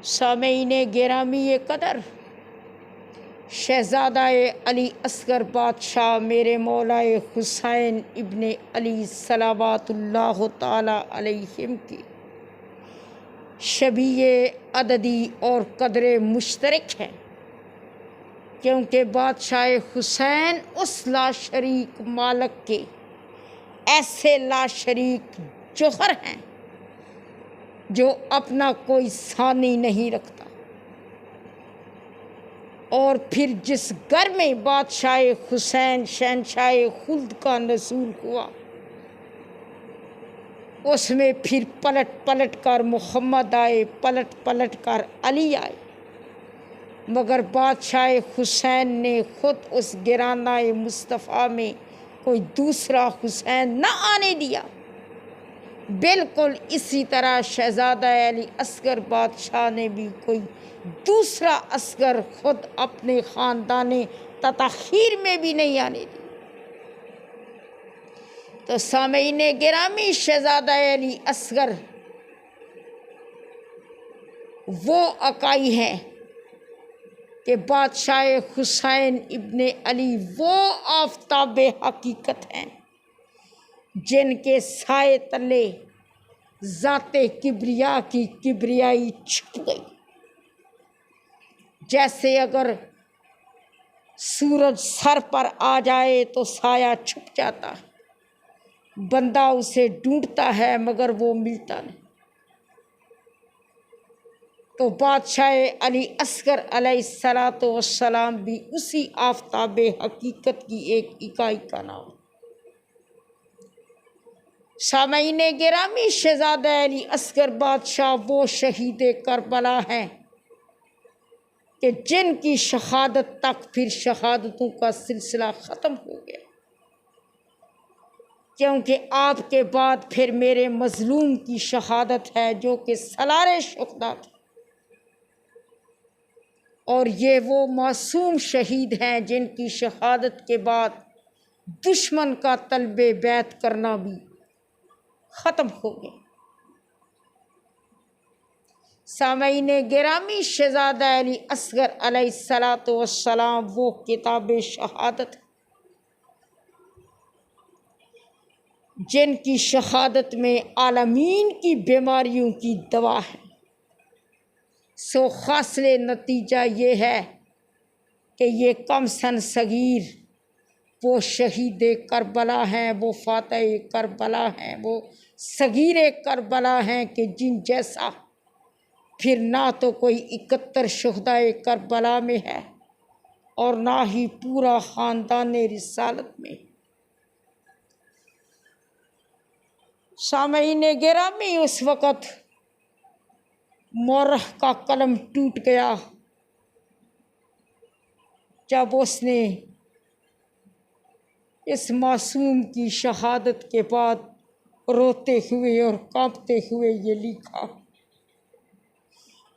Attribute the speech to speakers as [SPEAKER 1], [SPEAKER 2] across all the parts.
[SPEAKER 1] सामईन गिरामी कदर, शहज़ादा अली असगर बादशाह मेरे मौलाए हुसैन इब्ने अली सलावतुल्लाह ताला अलैहिम की शबीए अददी और कदर मुश्तरक है, क्योंकि बादशाह हुसैन उस लाशरीक मालक के ऐसे लाशरीक जोहर हैं जो अपना कोई सानी नहीं रखता। और फिर जिस घर में बादशाह हुसैन शहनशाह खुल्द का नज़ूल हुआ, उसमें फिर पलट पलट कर मोहम्मद आए, पलट पलट कर अली आए, मगर बादशाह हुसैन ने खुद उस गिराना मुस्तफ़ा में कोई दूसरा हुसैन न आने दिया। बिल्कुल इसी तरह शहज़ादा अली असगर बादशाह ने भी कोई दूसरा असगर खुद अपने ख़ानदान तताख़ीर में भी नहीं आने दी। तो सामईन गिरामी, शहज़ादा अली असगर वो अकाई हैं कि बादशाह हुसैन इब्ने अली वो आफ़ताब हकीकत हैं जिनके साए तले ज़ाते किब्रिया की किब्रियाई छुप गई। जैसे अगर सूरज सर पर आ जाए तो साया छुप जाता है, बंदा उसे ढूंढता है मगर वो मिलता नहीं। तो बादशाह अली असगर अलैहिस्सलातु वस्सलाम भी उसी आफ़ताब हकीकत की एक इकाई का नाम। सामईन गिरामी, शहज़ादा अली असगर बादशाह वो शहीद करबला हैं कि जिनकी शहादत तक फिर शहादतों का सिलसिला ख़त्म हो गया, क्योंकि आपके बाद फिर मेरे मज़लूम की शहादत है जो कि सलारे शुहदा थे। और ये वो मासूम शहीद हैं जिनकी शहादत के बाद दुश्मन का तलबे बैत करना भी ख़त्म हो गया। सामईन गिरामी, शहज़ादा अली असगर अलैहिस्सलातु वस्सलाम वो किताब शहादत जिनकी शहादत में आलमीन की बीमारियों की दवा है। सो हासिल नतीजा ये है कि ये कम सन सगीर वो शहीद करबला हैं, वो फातह करबला हैं, वो सगीर करबला हैं कि जिन जैसा फिर ना तो कोई 71 शुहदाए करबला में है और ना ही पूरा ख़ानदान रिसालत में। सामईन गिरामी, उस वक़्त मौरख का कलम टूट गया जब उसने इस मासूम की शहादत के बाद रोते हुए और कांपते हुए ये लिखा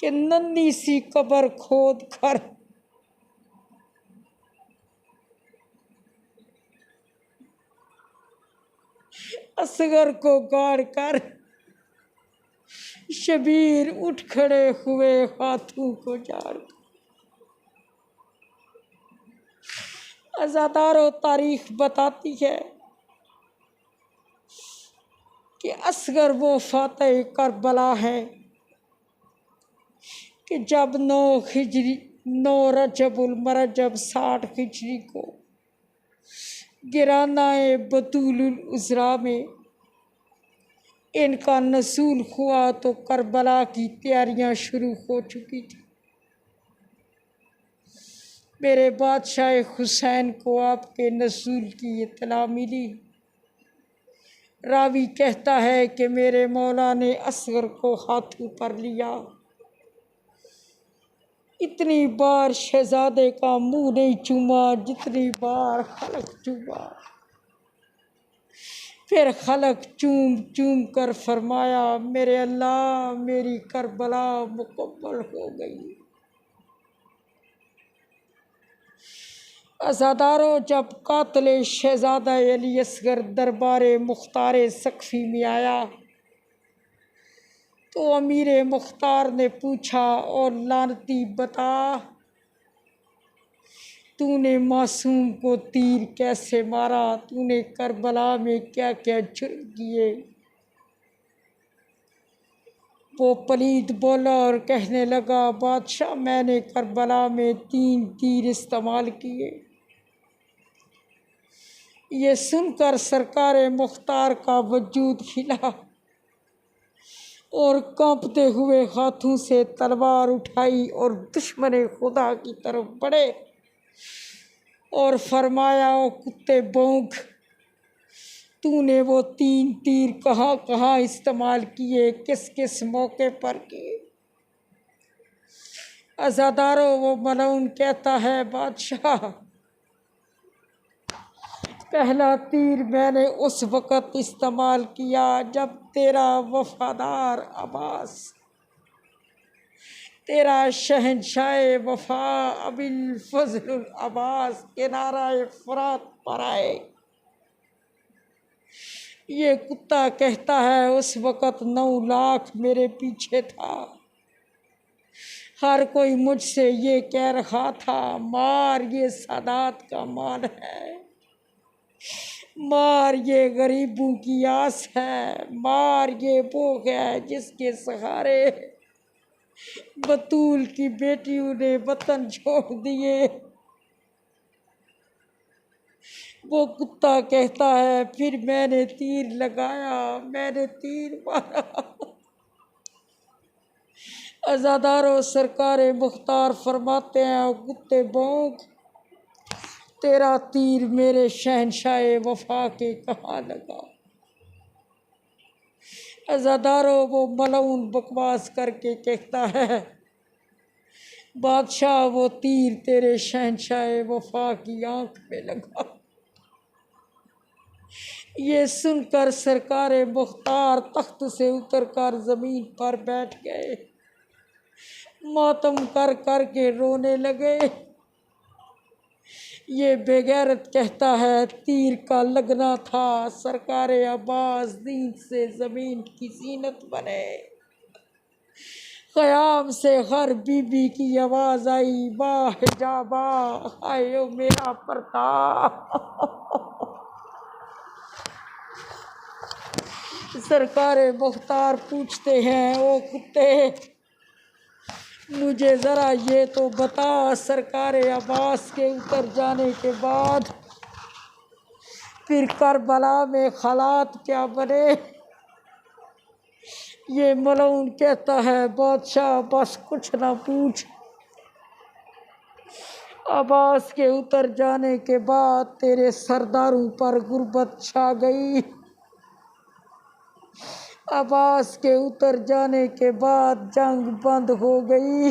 [SPEAKER 1] कि नन्ही सी कब्र खोद कर असगर को गाड़ कर शबीर उठ खड़े हुए हाथों को झाड़। अज़ादारो तारीख बताती है कि असगर वो फातह करबला है कि जब 9 रजबुल मरजब 60 हिजरी को गिरानाए बतूलुल उज़रा में इनका नज़ूल हुआ तो करबला की तैयारियां शुरू हो चुकी थी। मेरे बादशाह हुसैन को आपके नज़ूल की इत्तला मिली। रावी कहता है कि मेरे मौला ने असगर को हाथों पर लिया। इतनी बार शहजादे का मुंह नहीं चूमा जितनी बार खलक चूमा। फिर खलक चूम चूम कर फरमाया, मेरे अल्लाह मेरी करबला मुकम्मल हो गई। अज़ादारों, जब कातिल शहज़ादा अली असगर दरबार मुख्तार सकफ़ी में आया तो अमीर मुख्तार ने पूछा, और लानती बता, तूने मासूम को तीर कैसे मारा? तूने करबला में क्या क्या जुर्म किए? वो पलीद बोला और कहने लगा, बादशाह, मैंने करबला में 3 तीर इस्तेमाल किए। ये सुनकर सरकार मुख्तार का वजूद खिला और कांपते हुए हाथों से तलवार उठाई और दुश्मन खुदा की तरफ बढ़े और फरमाया, ओ कुत्ते भौंक, तूने वो 3 तीर कहाँ कहाँ इस्तेमाल किए, किस किस मौके पर किए? अज़ादारों, वो मलऊन कहता है, बादशाह, पहला तीर मैंने उस वक़्त इस्तेमाल किया जब तेरा वफ़ादार अब्बास, तेरा शहंशाह वफ़ा अबिल फज़ल अब्बास किनाराए फ़ुरात पर आए। ये कुत्ता कहता है, उस वक़्त 9 लाख मेरे पीछे था। हर कोई मुझसे ये कह रहा था, मार, ये सादात का माल है, मार, ये गरीबों की आस है, मार, ये भूख है जिसके सहारे बतूल की बेटियों ने वतन छोड़ दिए। वो कुत्ता कहता है, फिर मैंने तीर लगाया, मैंने तीर मारा। अज़ादारों, सरकार मुख्तार फरमाते हैं, कुत्ते भौंक, तेरा तीर मेरे शहंशाह वफ़ा के कहाँ लगा? अज़ादारों, वो मलऊन बकवास करके कहता है, बादशाह, वो तीर तेरे शहंशाह वफ़ा की आँख में लगा। ये सुनकर सरकार मुख्तार तख्त से उतरकर ज़मीन पर बैठ गए, मातम कर कर के रोने लगे। ये बेगैरत कहता है, तीर का लगना था सरकार अब्बास दीन से ज़मीन की जीनत बने। क़याम से हर बीबी की आवाज़ आई, वाह हिजाबा, हाय ओ मेरा पर्दा। सरकार मुख्तार पूछते हैं, ओ कुत्ते, मुझे ज़रा ये तो बता, सरकार अब्बास के उतर जाने के बाद फिर करबला में हालात क्या बने? ये मलऊन कहता है, बादशाह, बस कुछ ना पूछ। अब्बास के उतर जाने के बाद तेरे सरदारों पर गुर्बत छा गई। अब्बास के उतर जाने के बाद जंग बंद हो गई।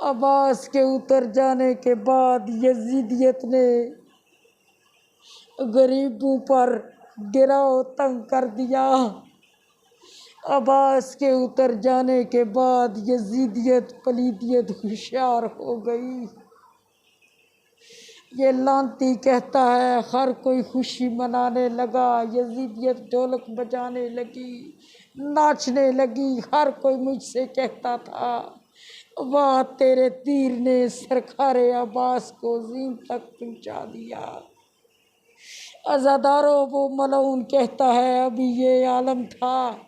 [SPEAKER 1] अब्बास के उतर जाने के बाद यजीदियत ने गरीबों पर गिराव तंग कर दिया। अब्बास के उतर जाने के बाद यजीदियत पलीदियत होशियार हो गई। ये लानती कहता है, हर कोई खुशी मनाने लगा, यजीदियत ढोलक बजाने लगी, नाचने लगी। हर कोई मुझसे कहता था, वाह, तेरे तीर ने सरकार अब्बास को ज़ीन तक पहुँचा दिया। अज़ादारों, वो मलऊन कहता है, अभी ये आलम था,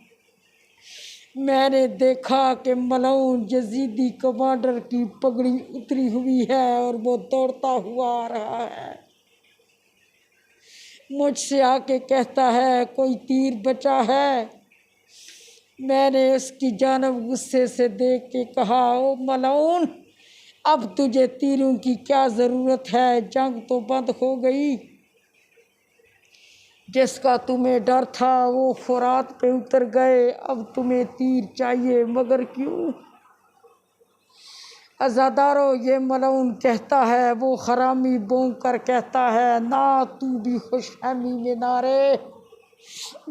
[SPEAKER 1] मैंने देखा कि मलऊन यजीदी कमांडर की पगड़ी उतरी हुई है और वो दौड़ता हुआ आ रहा है। मुझसे आके कहता है, कोई तीर बचा है? मैंने उसकी जानब गुस्से से देख के कहा, ओ मलऊन, अब तुझे तीरों की क्या ज़रूरत है? जंग तो बंद हो गई। जिसका तुम्हें डर था वो फुरात पे उतर गए, अब तुम्हें तीर चाहिए, मगर क्यों? अज़ादारों, ये मलऊन कहता है, वो हरामी बोंक कर कहता है, ना, तू भी खुशहमी में ना रे,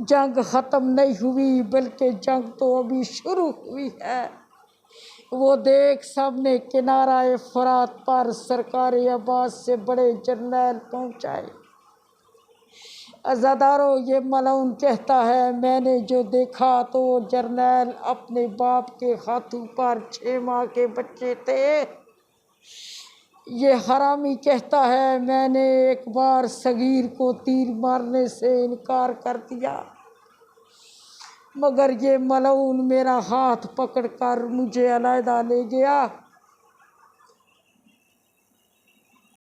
[SPEAKER 1] जंग ख़त्म नहीं हुई, बल्कि जंग तो अभी शुरू हुई है। वो देख, सामने किनाराए फुरात पर सरकार अब्बास से बड़े जर्नैल पहुँचाए। अज़ादारों, ये मलऊन कहता है, मैंने जो देखा तो वो जर्नैल अपने बाप के हाथों पर 6 माह के बच्चे थे। ये हरामी कहता है, मैंने एक बार सगीर को तीर मारने से इनकार कर दिया, मगर ये मलऊन मेरा हाथ पकड़कर मुझे अलहदा ले गया